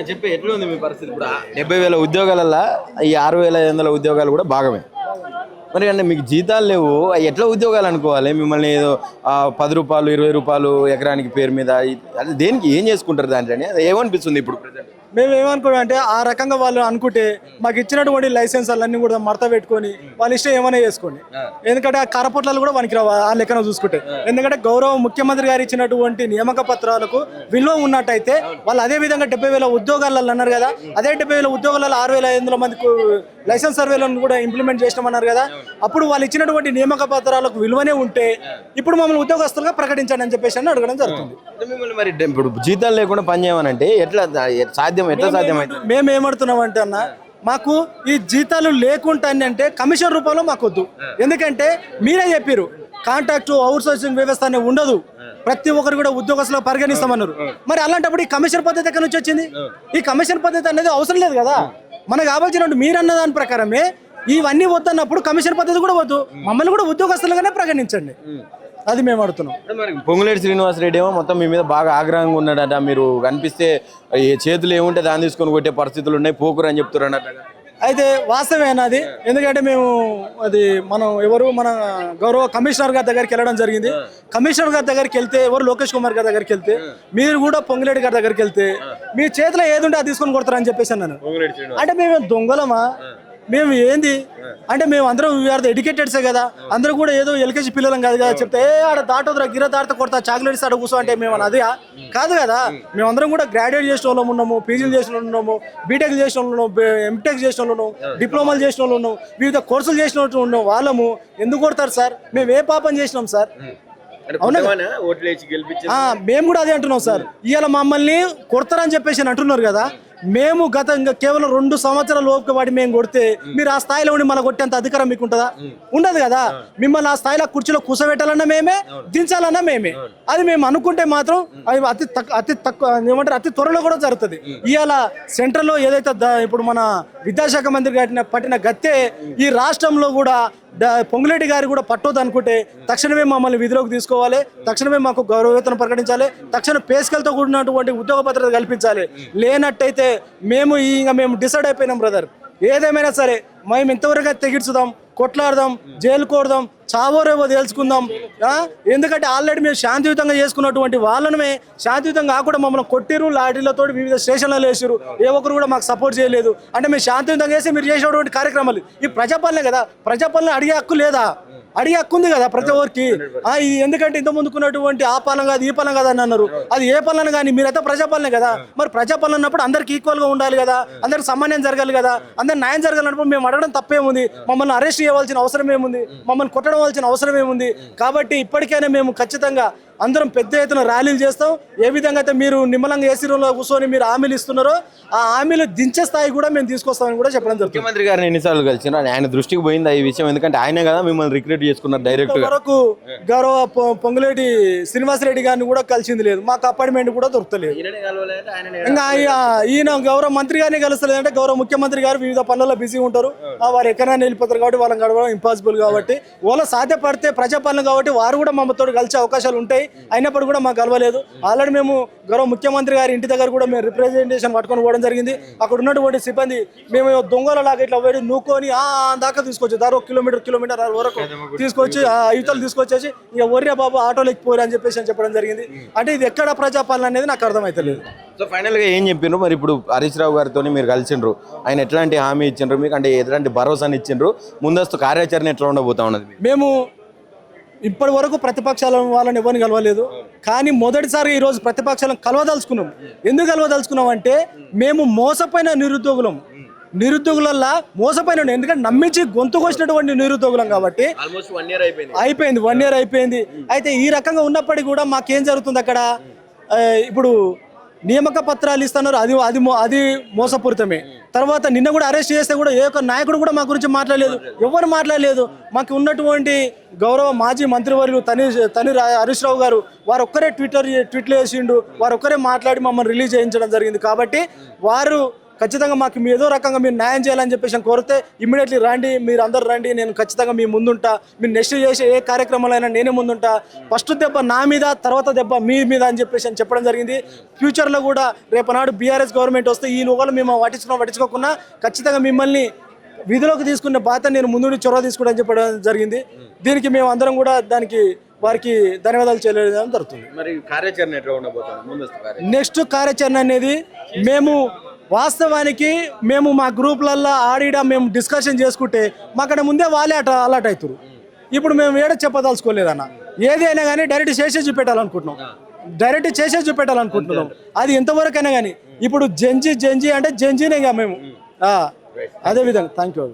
చెప్పి ఎట్లా ఉంది మీ పరిస్థితి ఇప్పుడు 70,000 ఉద్యోగాలల్లో ఈ 6,500 ఉద్యోగాలు కూడా భాగమే. మరి అంటే మీకు జీతాలు లేవు, అవి ఎట్లా ఉద్యోగాలు అనుకోవాలి? మిమ్మల్ని ఏదో 10 రూపాయలు 20 రూపాయలు ఎకరానికి పేరు మీద అది దేనికి ఏం చేసుకుంటారు దాంట్లోని? అది ఏమనిపిస్తుంది ఇప్పుడు ప్రెజెంట్? మేము ఏమనుకున్నాం అంటే ఆ రకంగా వాళ్ళు అనుకుంటే మాకు ఇచ్చినటువంటి లైసెన్స్లన్నీ కూడా మడత పెట్టుకొని వాళ్ళ ఇష్టం ఏమైనా చేసుకోండి. ఎందుకంటే ఆ కరపొట్లాలు కూడా మనకి రావు ఆ లెక్కన చూసుకుంటే. ఎందుకంటే గౌరవ ముఖ్యమంత్రి గారు ఇచ్చినటువంటి నియామక పత్రాలకు విలువ ఉన్నట్టయితే వాళ్ళు అదే విధంగా 70,000 ఉద్యోగాలలో అన్నారు కదా, అదే 70,000 ఉద్యోగాలలో 6,500 మందికి లైసెన్స్ సర్వేలను కూడా ఇంప్లిమెంట్ చేసినామన్నారు కదా. అప్పుడు వాళ్ళు ఇచ్చినటువంటి నియామక పత్రాలకు విలువనే ఉంటే ఇప్పుడు మమ్మల్ని ఉద్యోగస్తులుగా ప్రకటించండి అని చెప్పేసి అడగడం జరుగుతుంది. మిమ్మల్ని మరి ఇప్పుడు జీతాలు లేకుండా పని చేయమనంటే ఎట్లా సాధ్యం? ఎట్లా సాధ్యమైంది? మేము ఏమడుతున్నాం అంటే అన్న, మాకు ఈ జీతాలు లేకుండా అంటే కమిషన్ రూపంలో మాకు వద్దు. ఎందుకంటే మీరే చెప్పారు కాంట్రాక్ట్ అవుట్ సోర్సింగ్ వ్యవస్థ అనేది ఉండదు, ప్రతి ఒక్కరు కూడా ఉద్యోగస్తులుగా పరిగణిస్తామన్నారు. మరి అలాంటప్పుడు ఈ కమిషన్ పద్ధతి ఎక్కడి నుంచి వచ్చింది? ఈ కమిషన్ పద్ధతి అనేది అవసరం లేదు కదా. మనకు కావాల్సినట్టు మీరన్న దాని ప్రకారమే ఇవన్నీ వద్దన్నప్పుడు కమిషన్ పద్ధతి కూడా వద్దు, మమ్మల్ని కూడా ఉద్యోగస్తులుగానే పరిగణించండి. అది మేము అడుగుతున్నాం. పొంగులేటి శ్రీనివాసరెడ్డి ఏమో మొత్తం మీ మీద బాగా ఆగ్రహంగా ఉన్నాడట. మీరు కనిపిస్తే చేతులు ఏముంటే దాన్ని తీసుకొని కొట్టే పరిస్థితులు ఉన్నాయి, పోకురు అని చెప్తున్నారు అన్నట్టు. అయితే వాస్తవేనా అది? ఎందుకంటే మేము మన గౌరవ కమిషనర్ గారి దగ్గరికి వెళ్ళడం జరిగింది. కమిషనర్ గారి దగ్గరికి వెళ్తే లోకేష్ కుమార్ గారి దగ్గరికి వెళ్తే మీరు కూడా పొంగులేటి గారి దగ్గరికి వెళ్తే మీ చేతిలో ఏది ఉంటే అది తీసుకొని కొడతారని చెప్పేసి అన్నాను. అంటే మేము దొంగలమా? మేము ఏంది అంటే మేము అందరం వీఆర్ ద ఎడ్యుకేటెడ్సే కదా, అందరూ కూడా ఏదో ఎల్కేజీ పిల్లలం కాదు కదా. చెప్తే ఆడ దాటోద్రా గిర దాట కొడతా చాక్లెట్స్ ఆడ కూర్చో అంటే మేము అదే కాదు కదా. మేమందరం కూడా గ్రాడ్యుయేట్ చేసిన వాళ్ళం ఉన్నాము, పీజీలు చేసిన వాళ్ళు ఉన్నాము, బీటెక్ చేసిన వాళ్ళు ఉన్నాము, ఎంటెక్ చేసిన వాళ్ళు ఉన్నాము, డిప్లొమాలు చేసిన వాళ్ళు ఉన్నాము, వివిధ కోర్సులు చేసిన వాళ్ళు ఉన్నాం. వాళ్ళము ఎందుకు కొడతారు సార్? మేము ఏ పాపం చేసినాం సార్? అవునా, మేము కూడా అదే అంటున్నాం సార్. ఇవాళ మమ్మల్ని కొడతారని చెప్పేసి అంటున్నారు కదా. మేము ఇంకా కేవలం 2 సంవత్సరాల ఓపిక వాడి మేము కొడితే మీరు ఆ స్థాయిలో ఉండి మళ్ళీ కొట్టేంత అధికారం మీకు ఉంటుందా? ఉండదు కదా. మిమ్మల్ని ఆ స్థాయిలో కుర్చీలో కూర్చోబెట్టాలన్నా మేమే, దించాలన్నా మేమే. అది మేము అనుకుంటే మాత్రం అది అతి తక్కువ ఏమంటారు అతి త్వరలో కూడా జరుగుతుంది. ఇవాళ సెంట్రల్లో ఏదైతే ఇప్పుడు మన విద్యాశాఖ మంత్రి పట్టిన గత్తే ఈ రాష్ట్రంలో కూడా పొంగులేటి గారి కూడా పట్టొద్దు అనుకుంటే తక్షణమే మమ్మల్ని విధిలోకి తీసుకోవాలి, తక్షణమే మాకు గౌరవవేతనం ప్రకటించాలి, తక్షణ పేస్కలతో కూడినటువంటి ఉద్యోగ భద్రత కల్పించాలి. లేనట్టయితే మేము డిసైడ్ అయిపోయినాం బ్రదర్. ఏదేమైనా సరే మేము ఇంతవరకు తెగిడ్చుదాం, కొట్లాడదాం, జైలు కోడదాం, చావోరేవో తెలుసుకుందాం. ఎందుకంటే ఆల్రెడీ మేము శాంతియుతంగా చేసుకున్నటువంటి వాళ్ళమే శాంతియుతంగా కాకుండా మమ్మల్ని కొట్టిరు, లాఠీలతో వివిధ స్టేషన్లలో వేసారు. ఏ ఒక్కరు కూడా మాకు సపోర్ట్ చేయలేదు. అంటే మేము శాంతియుతంగా చేసి మీరు చేసేటువంటి కార్యక్రమాలు ఈ ప్రజాపాలనే కదా. ప్రజాపాలన అడిగే హక్కు లేదా? అడిగే హక్కు ఉంది కదా ప్రతి ఒక్కరికి. ఇది ఎందుకంటే ఇంత ముందుకున్నటువంటి ఆ పాలన కాదు, ఈ పాలన కాదు అని అన్నారు. అది ఏ పాలన కానీ మీరైతే ప్రజాపాలనే కదా. మరి ప్రజాపాలన అన్నప్పుడు అందరికి ఈక్వల్గా ఉండాలి కదా, అందరికి సమాన్యం జరగాలి కదా, అందరికి న్యాయం జరగాలన్నప్పుడు మేము అడగడం తప్పేముంది? మమ్మల్ని అరెస్ట్ చేయవలసిన అవసరం ఏముంది? మమ్మల్ని కొట్టడం అవసరం ఏముంది? కాబట్టి ఇప్పటికైనా మేము ఖచ్చితంగా అందరం పెద్ద ఎత్తున ర్యాలీలు చేస్తాం. ఏ విధంగా అయితే మీరు నిమ్మలంగా ఏసీ రూమ్లో కూర్చొని మీరు హామీలు ఇస్తున్నారో ఆ హామీలు దించే స్థాయి కూడా మేము తీసుకొస్తామని కూడా చెప్పడం జరుగుతుంది. ముఖ్యమంత్రి గారిని ఎన్నిసార్లు కలిసిన ఆయన దృష్టికి పోయింది ఈ విషయం? ఎందుకంటే ఆయనే కదా మిమ్మల్ని రిక్రూట్ చేసుకున్నారు డైరెక్ట్ వరకు. గౌరవ పొంగులేటి శ్రీనివాసరెడ్డి గారిని కూడా కలిసింది లేదు, మాకు అపాయింట్మెంట్ కూడా దొరకలేదు. ఇంకా ఈయన గౌరవ మంత్రి గారిని కలుస్తలేదు. అంటే గౌరవ ముఖ్యమంత్రి గారు వివిధ పనుల్లో బిజీ ఉంటారు, వారు ఎక్కడైనా వెళ్ళిపోతారు కాబట్టి వాళ్ళని గడవడం ఇంపాసిబుల్. కాబట్టి వాళ్ళ సాధ్యపడితే ప్రజాపాలన కాబట్టి వారు కూడా మమ్మతో కలిసే అవకాశాలు ఉంటాయి. అయినప్పుడు కూడా మాకు కలవలేదు. ఆల్రెడీ మేము గౌరవ ముఖ్యమంత్రి గారి ఇంటి దగ్గర కూడా మేము రిప్రజెంటేషన్ పట్టుకొని పోవడం జరిగింది. అక్కడ ఉన్నటువంటి సిబ్బంది మేము దొంగలలాగా ఇట్లా పోయి నూకొని దాకా తీసుకొచ్చి దాదాపు 1 కిలోమీటర్ వరకు తీసుకొచ్చి యువతలు తీసుకొచ్చేసి ఇక ఒర్రే బాబు ఆటోలోకి పోరు అని చెప్పడం జరిగింది. అంటే ఇది ఎక్కడ ప్రజాపాలన అనేది నాకు అర్థమైతలేదు. సో ఫైనల్ గా ఏం చెప్పిండ్రు మరి? ఇప్పుడు హరీష్ రావు గారితో మీరు కలిసిండ్రు, ఆయన ఎట్లాంటి హామీ ఇచ్చిండ్రు మీకు? అంటే ఎట్లాంటి భరోసాని ఇచ్చిండ్రు? ముందస్తు కార్యాచరణ ఎట్లా ఉండబోతా ఉన్నది? మేము ఇప్పటి వరకు ప్రతిపక్షాల వాళ్ళని ఎవరిని కలవలేదు, కానీ మొదటిసారి ఈరోజు ప్రతిపక్షాలను కలవదలుచుకున్నాం. ఎందుకు కలవదలుచుకున్నాం అంటే మేము మోసపోయిన నిరుద్యోగులల్లా మోసపోయిన, ఎందుకంటే నమ్మించి గొంతు కోసినటువంటి నిరుద్యోగులం కాబట్టి అయిపోయింది. 1 year అయిపోయింది. అయితే ఈ రకంగా ఉన్నప్పటికీ కూడా మాకేం జరుగుతుంది అక్కడ? ఇప్పుడు నియామక పత్రాలు ఇస్తున్నారు, అది మోసపూరితమే. తర్వాత నిన్న కూడా అరెస్ట్ చేస్తే కూడా ఏ ఒక్క నాయకుడు కూడా మా గురించి మాట్లాడలేదు, ఎవరు మాట్లాడలేదు. మాకు ఉన్నటువంటి గౌరవ మాజీ మంత్రివర్యులు తని హరీష్ రావు గారు వారు ఒక్కరే ట్వీట్లు వేసిండు, వారు ఒక్కరే మాట్లాడి మమ్మల్ని రిలీజ్ చేయించడం జరిగింది. కాబట్టి వారు ఖచ్చితంగా మాకు మీ ఏదో రకంగా మీరు న్యాయం చేయాలని చెప్పేసి అని కోరితే ఇమ్మీడియట్లీ రండి, మీరు అందరు రండి, నేను ఖచ్చితంగా మీ ముందుంటా, మీరు నెక్స్ట్ చేసే ఏ కార్యక్రమాలైనా నేనే ముందుంటా, ఫస్ట్ దెబ్బ నా మీద, తర్వాత దెబ్బ మీ మీద అని చెప్పేసి అని చెప్పడం జరిగింది. ఫ్యూచర్లో కూడా రేపనాడు బీఆర్ఎస్ గవర్నమెంట్ వస్తే ఈ లోకలు మేము పట్టించుకోకుండా ఖచ్చితంగా మిమ్మల్ని విధిలోకి తీసుకునే బాధ్యత నేను ముందు చొరవ తీసుకోవడం చెప్పడం జరిగింది. దీనికి మేము అందరం కూడా దానికి వారికి ధన్యవాదాలు చేయడం జరుగుతుంది. మరి కార్యాచరణ ఎట్లా ఉండబోతుంది ముందస్తు కార్యాచరణ? నెక్స్ట్ కార్యాచరణ అనేది మేము వాస్తవానికి మేము మా గ్రూప్లల్లో ఆడిడ మేము డిస్కషన్ చేసుకుంటే మాకడ ముందే వాళ్ళే అలర్ట్ అవుతారు. ఇప్పుడు మేము ఏడ చెప్పదలుచుకోలేదన్న, ఏది అయినా కానీ డైరెక్ట్ చేసే చూపెట్టాలనుకుంటున్నాం, అది ఎంతవరకైనా కానీ. ఇప్పుడు జంజీ అంటే జంజీనే మేము అదే విధంగా. Thank you.